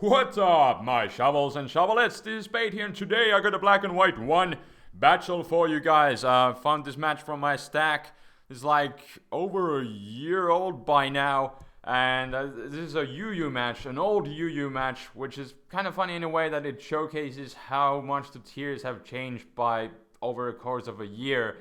What's up, my shovels and shovelets? This is Spade here, and today I got a black and white 1 battle for you guys. Found this match from my stack. It's like over a year old by now, and this is a UU match, an old UU match, which is kind of funny in a way that it showcases how much the tiers have changed by over a course of a year.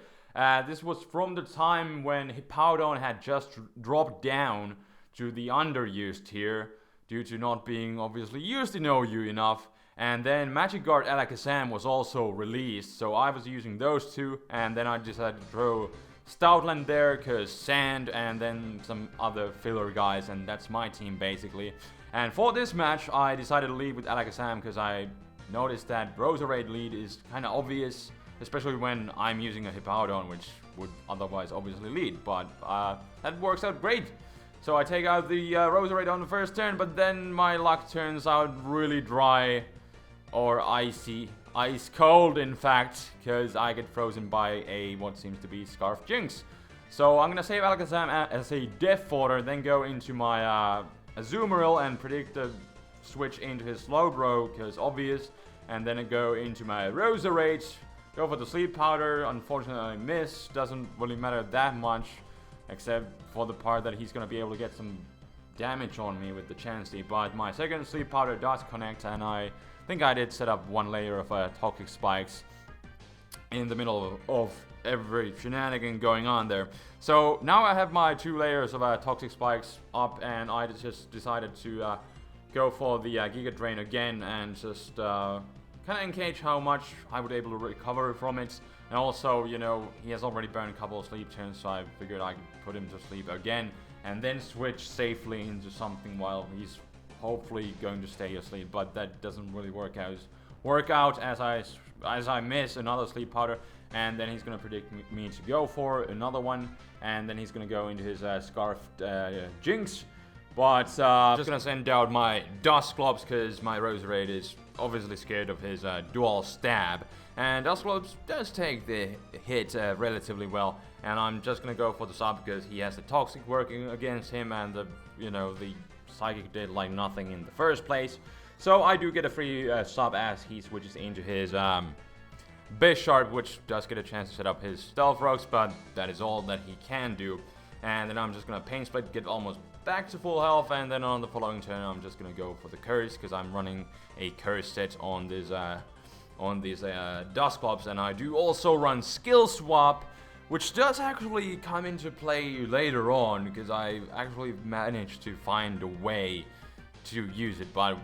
This was from the time when Hippowdon had just dropped down to the underused tier, due to not being obviously used in OU enough. And then Magic Guard Alakazam was also released, so I was using those two, and then I decided to throw Stoutland there, cause Sand, and then some other filler guys, and that's my team basically. And for this match, I decided to lead with Alakazam, cause I noticed that Roserade lead is kinda obvious, especially when I'm using a Hippowdon, which would otherwise obviously lead, but that works out great. So I take out the Roserade on the first turn, but then my luck turns out really dry, or icy, ice cold in fact, because I get frozen by a what seems to be Scarf Jinx. So I'm gonna save Alakazam as a death fodder, then go into my Azumarill and predict the switch into his Slowbro, because obvious, and then I go into my Roserade, go for the Sleep Powder. Unfortunately I miss, doesn't really matter that much, except for the part that he's going to be able to get some damage on me with the Chansey. But my second Sleep Powder does connect, and I think I did set up one layer of Toxic Spikes in the middle of every shenanigan going on there. So now I have my 2 layers of Toxic Spikes up, and I just decided to go for the Giga Drain again, and just kind of engage how much I would be able to recover from it. And also, you know, he has already burned a couple of sleep turns, so I figured I could put him to sleep again and then switch safely into something while he's hopefully going to stay asleep. But that doesn't really work out as I miss another Sleep Powder, and then he's going to predict me to go for another one, and then he's going to go into his Scarfed Jinx. But just going to send out my Dusclops, because my Roserade is obviously scared of his dual stab. And Dusclops does take the hit relatively well, and I'm just gonna go for the sub because he has the Toxic working against him, and the Psychic did like nothing in the first place. So I do get a free sub as he switches into his Bisharp, which does get a chance to set up his Stealth Rocks, but that is all that he can do. And then I'm just gonna Pain Split, get almost back to full health, and then on the following turn I'm just gonna go for the Curse, because I'm running a Curse set on this these Dusclops, and I do also run Skill Swap, which does actually come into play later on, because I actually managed to find a way to use it, but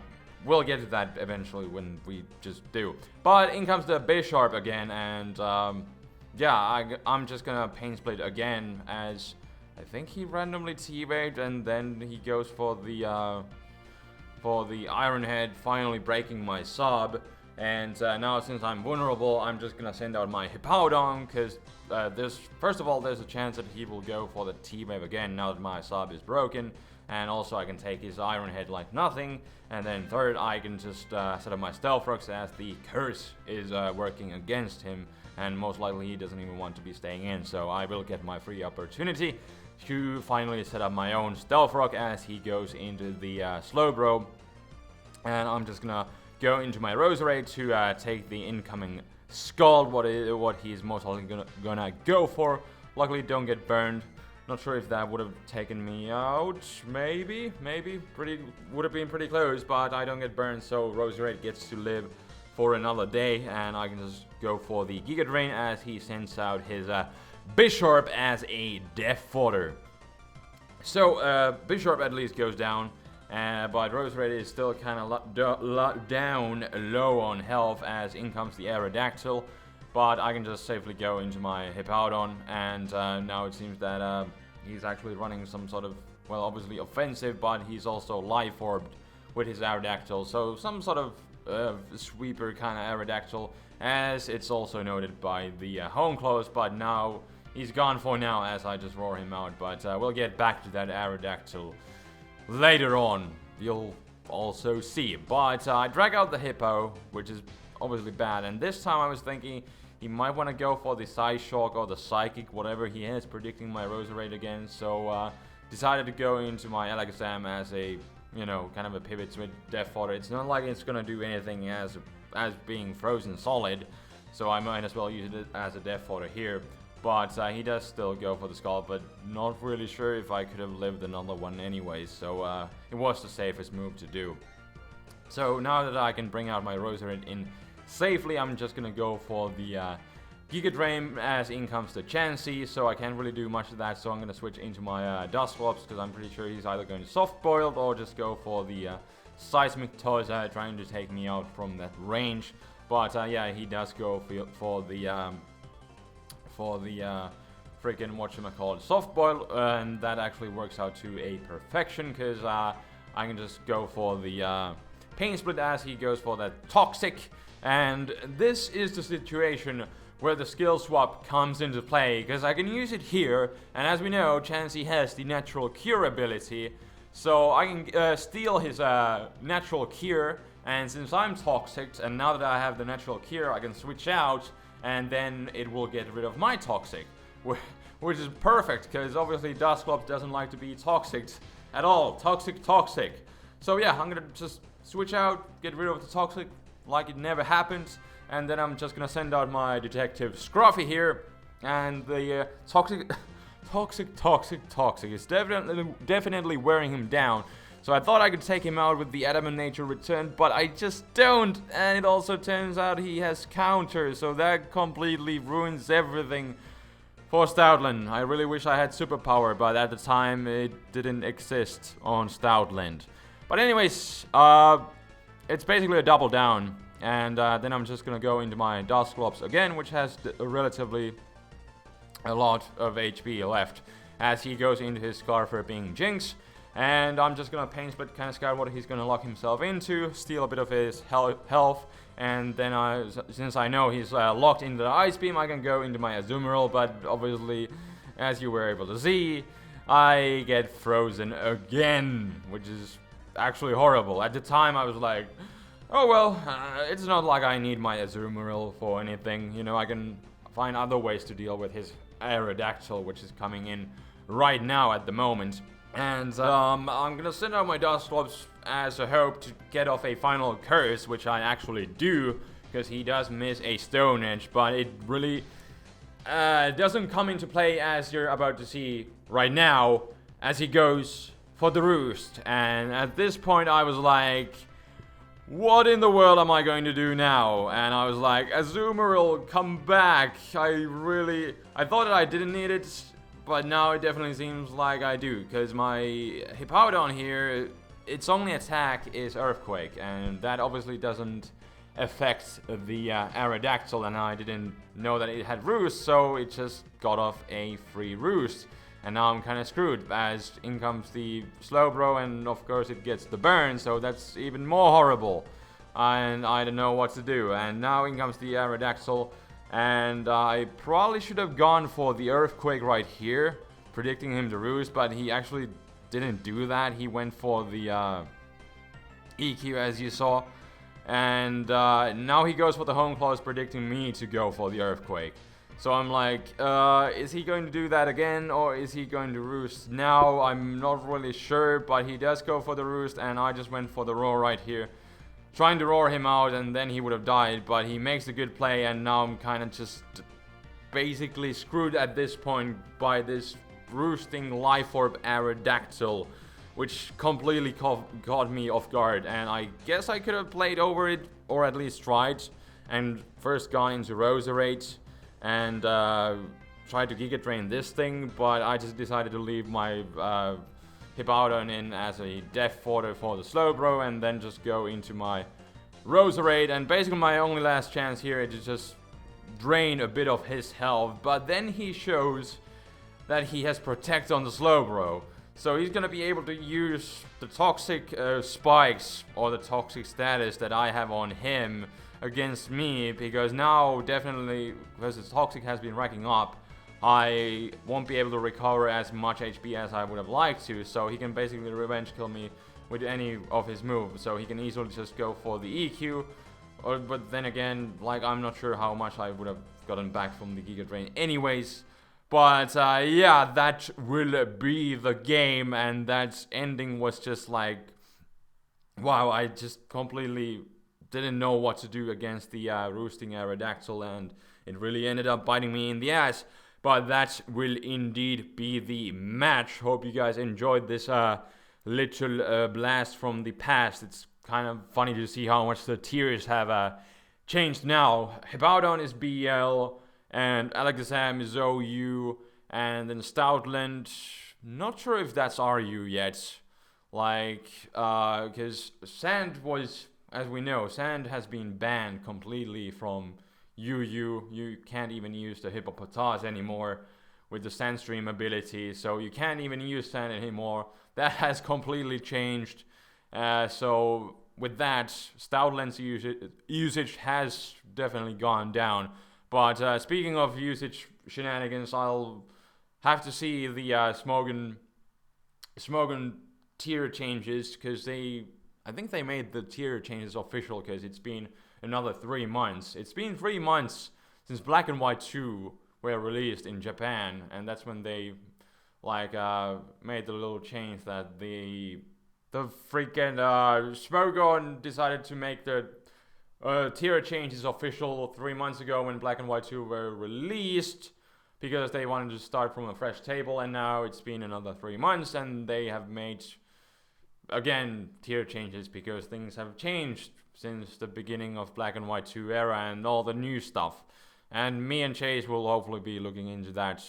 we'll get to that eventually when we just do. But in comes the Bisharp again, and yeah, I'm just gonna Pain Split again, as I think he randomly T-Waved, and then he goes for the Iron Head, finally breaking my sub. And now, since I'm vulnerable, I'm just gonna send out my Hippowdon, because first of all, there's a chance that he will go for the T-Wave again now that my sub is broken, and also I can take his Iron Head like nothing, and then third, I can just set up my Stealth Rocks as the Curse is working against him, and most likely he doesn't even want to be staying in, so I will get my free opportunity to finally set up my own Stealth Rock as he goes into the Slowbro, and I'm just gonna go into my Roserade to take the incoming Scald, what he's most likely gonna go for. Luckily, don't get burned. Not sure if that would have taken me out. Maybe. Would have been pretty close, but I don't get burned, so Roserade gets to live for another day, and I can just go for the Giga Drain as he sends out his Bisharp as a death fodder. So Bisharp at least goes down. But Roserade is still kind of down low on health, as in comes the Aerodactyl. But I can just safely go into my Hippowdon, and now it seems that he's actually running some sort of, well, obviously offensive, but he's also Life Orbed with his Aerodactyl. So some sort of sweeper kind of Aerodactyl, as it's also noted by the home close, but now he's gone for now as I just roar him out. But we'll get back to that Aerodactyl later on, you'll also see. But I drag out the Hippo, which is obviously bad, and this time I was thinking he might want to go for the Psyshock or the Psychic, whatever he is, predicting my Roserade again, so decided to go into my Alakazam as a you know, kind of a pivot with Death Fodder. It's not like it's gonna do anything as being frozen solid, so I might as well use it as a Death Fodder here. But he does still go for the skull, but not really sure if I could have lived another one anyways, so it was the safest move to do. So now that I can bring out my Roserade in safely, I'm just gonna go for the Giga Drain as in comes the Chansey, so I can't really do much of that, so I'm gonna switch into my Dusclops, because I'm pretty sure he's either going to Soft Boiled or just go for the Seismic Toss, trying to take me out from that range. But yeah, he does go for the freaking whatchamacallit Soft Boil, and that actually works out to a perfection, because I can just go for the Pain Split as he goes for that Toxic. And this is the situation where the skill swap comes into play, because I can use it here, and as we know, Chansey has the Natural Cure ability, so I can steal his Natural Cure, and since I'm Toxic, and now that I have the Natural Cure, I can switch out, and then it will get rid of my Toxic, which is perfect, because obviously Dusclops doesn't like to be Toxic at all. Toxic. So yeah, I'm gonna just switch out, get rid of the Toxic, like it never happened. And then I'm just gonna send out my Detective Scruffy here, and the Toxic is definitely wearing him down. So I thought I could take him out with the Adamant Nature return, but I just don't. And it also turns out he has counters, so that completely ruins everything for Stoutland. I really wish I had superpower, but at the time it didn't exist on Stoutland. But anyways, it's basically a double down. And then I'm just gonna go into my Dusclops again, which has relatively a lot of HP left, as he goes into his Scarfripping Jinx. And I'm just gonna Pain Split, kind of scout what he's gonna lock himself into, steal a bit of his health, and then since I know he's locked into the Ice Beam, I can go into my Azumarill, but obviously, as you were able to see, I get frozen again, which is actually horrible. At the time, I was like, oh well, it's not like I need my Azumarill for anything. You know, I can find other ways to deal with his Aerodactyl, which is coming in right now at the moment. And I'm gonna send out my Dusclops as a hope to get off a final curse, which I actually do, because he does miss a Stone Edge, but it really doesn't come into play, as you're about to see right now, as he goes for the Roost. And at this point I was like, what in the world am I going to do now? And I was like, Azumarill, come back. I thought that I didn't need it, but now it definitely seems like I do, because my Hippowdon here, its only attack is Earthquake, and that obviously doesn't affect the Aerodactyl, and I didn't know that it had Roost, so it just got off a free Roost. And now I'm kind of screwed, as in comes the Slowbro, and of course it gets the burn, so that's even more horrible. And I don't know what to do. And now in comes the Aerodactyl, and I probably should have gone for the Earthquake right here, predicting him to Roost, but he actually didn't do that. He went for the EQ, as you saw. And now he goes for the Home Claws, predicting me to go for the Earthquake. So I'm like, is he going to do that again, or is he going to Roost now? I'm not really sure, but he does go for the Roost, and I just went for the Roar right here, trying to roar him out, and then he would have died, but he makes a good play, and now I'm kind of just basically screwed at this point by this Roosting Life Orb Aerodactyl, which completely caught me off guard, and I guess I could have played over it, or at least tried, and first gone into Roserade, and tried to Giga Drain this thing, but I just decided to leave my Hippowdon in as a Death Fodder for the Slowbro, and then just go into my Roserade, and basically my only last chance here is to just drain a bit of his health, but then he shows that he has Protect on the Slowbro, so he's gonna be able to use the Toxic spikes, or the Toxic status that I have on him, against me, because now definitely, because the Toxic has been racking up, I won't be able to recover as much HP as I would have liked to, so he can basically revenge kill me with any of his moves, so he can easily just go for the EQ, but then again, like, I'm not sure how much I would have gotten back from the Giga Drain anyways, but yeah, that will be the game, and that ending was just like wow, I just completely didn't know what to do against the roosting Aerodactyl, and it really ended up biting me in the ass. But that will indeed be the match. Hope you guys enjoyed this little blast from the past. It's kind of funny to see how much the tiers have changed now. Hibaudon is BL, and Alakazam is OU, and then Stoutland, not sure if that's RU yet. Like, because Sand was, as we know, Sand has been banned completely from UU. You can't even use the Hippopotas anymore with the Sandstream ability, so you can't even use Sand anymore. That has completely changed. So with that, Stoutland's usage has definitely gone down. But speaking of usage shenanigans, I'll have to see the Smogon tier changes, because I think they made the tier changes official, because it's been another 3 months. It's been 3 months since Black and White 2 were released in Japan, and that's when they made the little change that the freaking Smogon decided to make the tier changes official 3 months ago when Black and White 2 were released, because they wanted to start from a fresh table, and now it's been another 3 months and they have made again tier changes because things have changed since the beginning of Black and White 2 era and all the new stuff. And me and Chase will hopefully be looking into that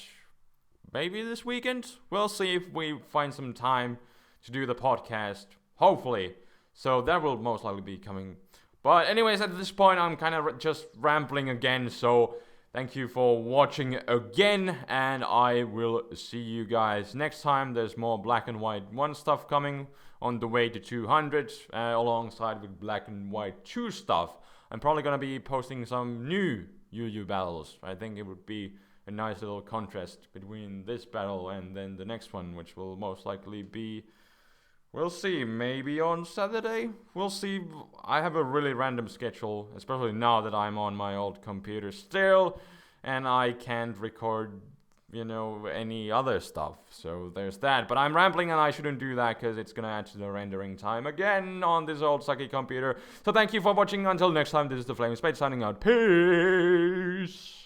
maybe this weekend. We'll see if we find some time to do the podcast, hopefully. So that will most likely be coming. But anyways, at this point I'm kind of just rambling again, so thank you for watching again, and I will see you guys next time. There's more Black and White 1 stuff coming on the way to 200, alongside with Black and White 2 stuff. I'm probably going to be posting some new UU battles. I think it would be a nice little contrast between this battle and then the next one, which will most likely be, we'll see, maybe on Saturday? We'll see. I have a really random schedule, especially now that I'm on my old computer still, and I can't record, any other stuff. So there's that. But I'm rambling, and I shouldn't do that because it's gonna add to the rendering time again on this old sucky computer. So thank you for watching. Until next time, this is TheFlamingSpade signing out. Peace!